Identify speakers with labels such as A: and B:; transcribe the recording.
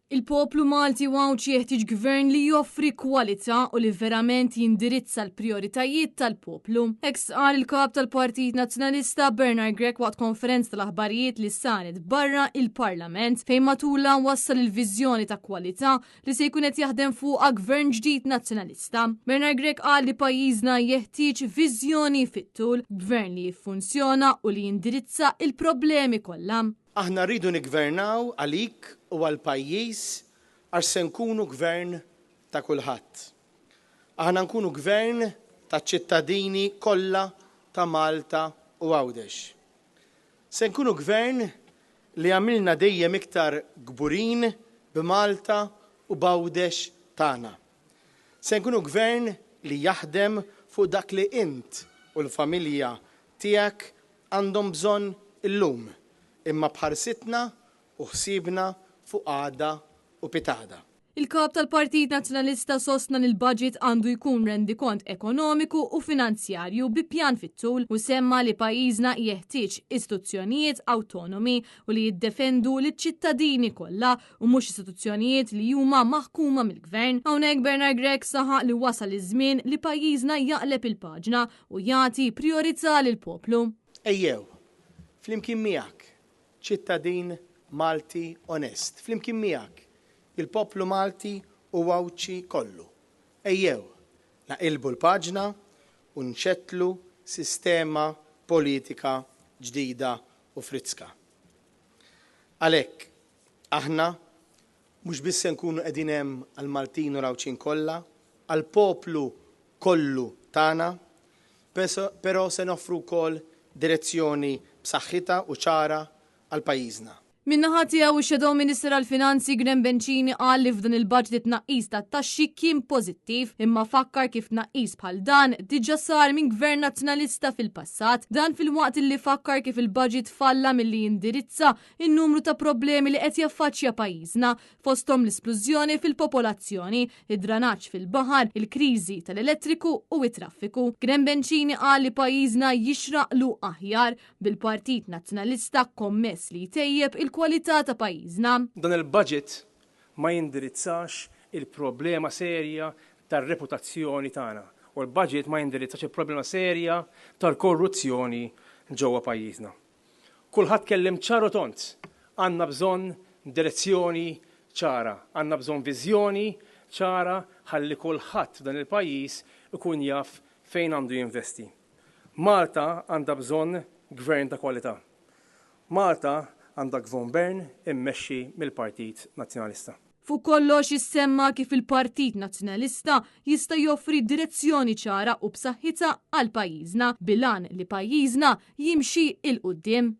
A: Il-poplu Malti wawċi jeħtieġ gvern li joffri kwalità u li verament jindirizza l-prioritajiet tal-poplu. Hekk qal il-kap tal-Partit Nazzjonalista Bernard Grech waqt konferenza tal-aħbarijiet li saret barra il-Parlament fejn matula wassal il-viżjoni ta' kwalità li se jkun qed jaħdem fuqha gvern ġdid nazzjonalista. Bernard Grech qal li pajjiżna jeħtieġ viżjoni fit-tul, gvern li jiffunzjona u li jindirizza il-problemi kollha.
B: Aħna rridu nigvernaw għalik u għal-pajjiż għax se nkunu gvern ta' kulħadd. Aħna nkunu gvern ta' ċittadini kollha ta' Malta u Għawdex. Se nkunu gvern li għamilna dejjem iktar gburin b'Malta u b'Għawdex tagħna. Se nkunu gvern li jaħdem fuq dak li int u l-familja tiegħek għandhom bżonn illum, imma bħarsitna u ħsiebna fuq għada u pitada.
A: Il-kap tal-Partit Nazzjonalista sostna il-budget għandu jkun rendikont ekonomiku u finanzjarju bi pjan fit-tul u semma li pajjiżna jeħtieġ istituzzjonijiet autonomi u li jiddefendu l-ċittadini kollha u mhux istituzzjonijiet li huma maħkuma mill-gvern. Hawnhekk Bernard Grech saħaq li wasal iż-żmien li pajjiżna jaqleb il-paġna u jagħti priorità lill-poplu.
B: Ejjew, flimkien miegħek ċittadin Malti onest, flimkien miegħek il-poplu Malti u Għawdex kollu. Ejjew, naqilbu l-paġna u nċettlu sistema politika ġdida u friska. Għalhekk, aħna mhux biss se nkunu qegħdin hemm għall-Maltin u Għawdeċin kollha, għall-poplu kollu tagħna, però se noffru wkoll direzzjoni b'saħħitha u ċara għal pajjiżna.
A: Min-naħa tiegħu ix-Shadow Minister għall-Finanzi Graham Bencini qal li f'dan il-budget tnaqqis tat-taxxi kien pożittiv imma fakkar kif tnaqqis bħal dan diġà sar minn gvern nazzjonalista fil-passat, dan fil-waqt li fakkar kif il-budget falla milli jindirizza in-numru ta' problemi li qed jaffaċċja pajjiżna fosthom l-isplużjoni fil-popolazzjoni, id-dranaġġ fil-baħar, il-kriżi tal-elettriku u it-traffiku. Graham Bencini qal li pajjiżna jixraqlu aħjar bil-Partit Nazzjonalista kommess li jtejjeb il-kwalità ta' pajjiżna.
C: Dan il-budget ma jindirizzax il-problema serja tar-reputazzjoni tagħna u l-budget ma jindirizzax il-problema serja tal-korruzzjoni ġewwa pajjiżna. Kulħadd kellem ċaru tont, għandna bżonn direzzjoni ċara, għandna bżonn viżjoni ċara ħalli kulħadd f'dan il-pajjiż ikun jaf fejn għandu jinvesti. Malta għandha bżonn gvern ta' kwalità. Malta għandha gvern immexxi mill-Partit Nazzjonalista.
A: Fuq kollox issemma kif il-Partit Nazzjonalista jista' joffri direzzjoni ċara u b'saħħitha għal pajjiżna bilan li pajjiżna jimxi il-qudiem.